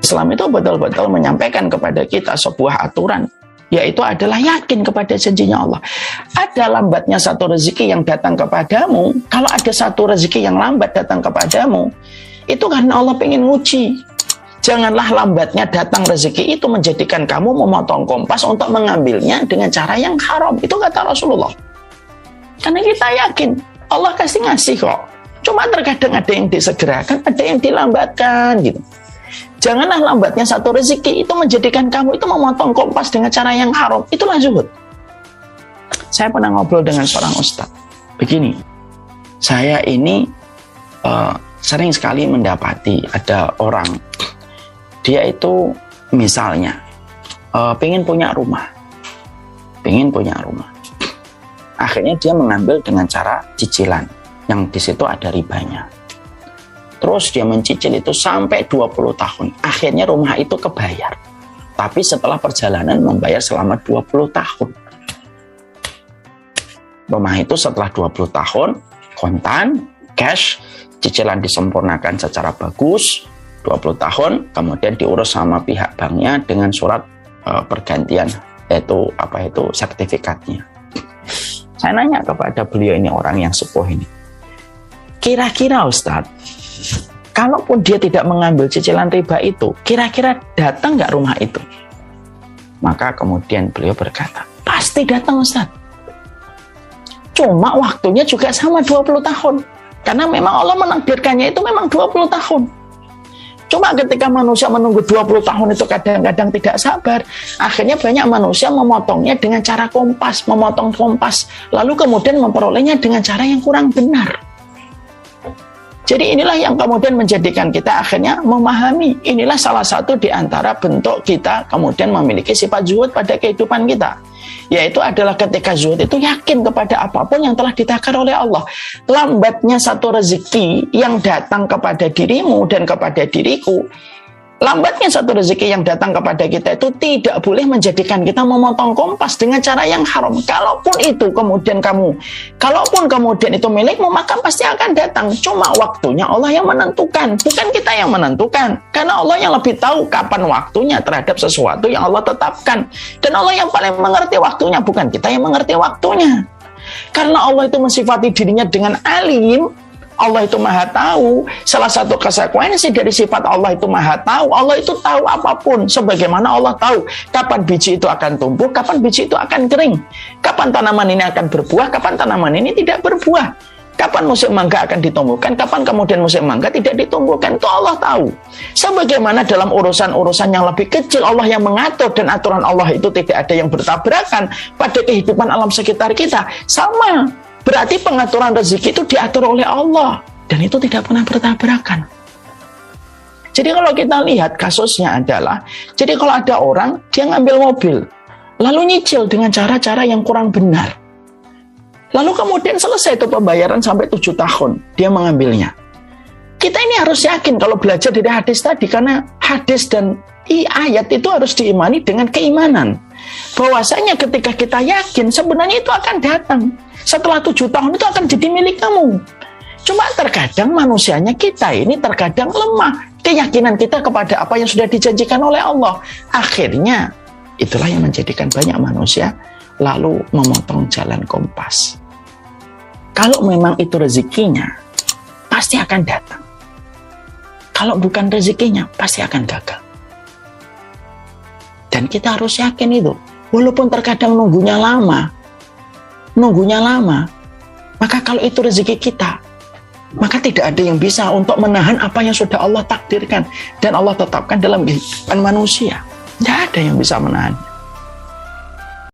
Islam itu betul-betul menyampaikan kepada kita sebuah aturan, yaitu adalah yakin kepada janjinya Allah. Ada lambatnya satu rezeki yang datang kepadamu, kalau ada satu rezeki yang lambat datang kepadamu, itu karena Allah pengen nguji. Janganlah lambatnya datang rezeki itu menjadikan kamu memotong kompas untuk mengambilnya dengan cara yang haram. Itu kata Rasulullah. Karena kita yakin Allah kasih ngasih kok. Cuma terkadang ada yang disegerakan, ada yang dilambatkan gitu. Janganlah lambatnya satu rezeki itu menjadikan kamu itu memotong kompas dengan cara yang haram. Itulah zuhud. Saya pernah ngobrol dengan seorang ustadz. Begini, saya ini sering sekali mendapati ada orang, dia itu misalnya pengen punya rumah. Akhirnya dia mengambil dengan cara cicilan, yang di situ ada ribanya. Terus dia mencicil itu sampai 20 tahun. Akhirnya rumah itu kebayar. Tapi setelah perjalanan membayar selama 20 tahun. Rumah itu setelah 20 tahun, kontan, cash, cicilan disempurnakan secara bagus, 20 tahun, kemudian diurus sama pihak banknya dengan surat pergantian, yaitu sertifikatnya. Saya nanya kepada beliau ini, orang yang sepuh ini, kira-kira Ustadz, kalaupun dia tidak mengambil cicilan riba itu, kira-kira datang nggak rumah itu? Maka kemudian beliau berkata, pasti datang Ustadz. Cuma waktunya juga sama 20 tahun. Karena memang Allah menakdirkannya itu memang 20 tahun. Cuma ketika manusia menunggu 20 tahun itu kadang-kadang tidak sabar. Akhirnya banyak manusia memotongnya dengan cara kompas, memotong kompas. Lalu kemudian memperolehnya dengan cara yang kurang benar. Jadi inilah yang kemudian menjadikan kita akhirnya memahami. Inilah salah satu di antara bentuk kita kemudian memiliki sifat zuhud pada kehidupan kita. Yaitu adalah ketika zuhud itu yakin kepada apapun yang telah ditakar oleh Allah. Lambatnya satu rezeki yang datang kepada dirimu dan kepada diriku, lambatnya satu rezeki yang datang kepada kita itu tidak boleh menjadikan kita memotong kompas dengan cara yang haram. Kalaupun kemudian itu milikmu, maka pasti akan datang. Cuma waktunya Allah yang menentukan, bukan kita yang menentukan. Karena Allah yang lebih tahu kapan waktunya terhadap sesuatu yang Allah tetapkan. Dan Allah yang paling mengerti waktunya, bukan kita yang mengerti waktunya. Karena Allah itu mensifati dirinya dengan alim, Allah itu maha tahu. Salah satu konsekuensi dari sifat Allah itu maha tahu. Allah itu tahu apapun. Sebagaimana Allah tahu kapan biji itu akan tumbuh, kapan biji itu akan kering, kapan tanaman ini akan berbuah, kapan tanaman ini tidak berbuah, kapan musim mangga akan ditumbuhkan, kapan kemudian musim mangga tidak ditumbuhkan. Itu Allah tahu. Sebagaimana dalam urusan-urusan yang lebih kecil Allah yang mengatur, dan aturan Allah itu tidak ada yang bertabrakan pada kehidupan alam sekitar kita. Sama. Berarti pengaturan rezeki itu diatur oleh Allah. Dan itu tidak pernah bertabrakan. Jadi kalau kita lihat kasusnya adalah, jadi kalau ada orang, dia ngambil mobil, lalu nyicil dengan cara-cara yang kurang benar. Lalu kemudian selesai itu pembayaran sampai 7 tahun, dia mengambilnya. Kita ini harus yakin kalau belajar dari hadis tadi, karena hadis dan ayat itu harus diimani dengan keimanan. Bahwasanya ketika kita yakin, sebenarnya itu akan datang. Setelah 7 tahun itu akan jadi milik kamu. Cuma terkadang manusianya kita ini terkadang lemah. Keyakinan kita kepada apa yang sudah dijanjikan oleh Allah. Akhirnya, itulah yang menjadikan banyak manusia lalu memotong jalan kompas. Kalau memang itu rezekinya, pasti akan datang. Kalau bukan rezekinya, pasti akan gagal. Dan kita harus yakin itu. Walaupun terkadang nunggunya lama, maka kalau itu rezeki kita, maka tidak ada yang bisa untuk menahan apa yang sudah Allah takdirkan dan Allah tetapkan dalam kehidupan manusia. Tidak ada yang bisa menahan.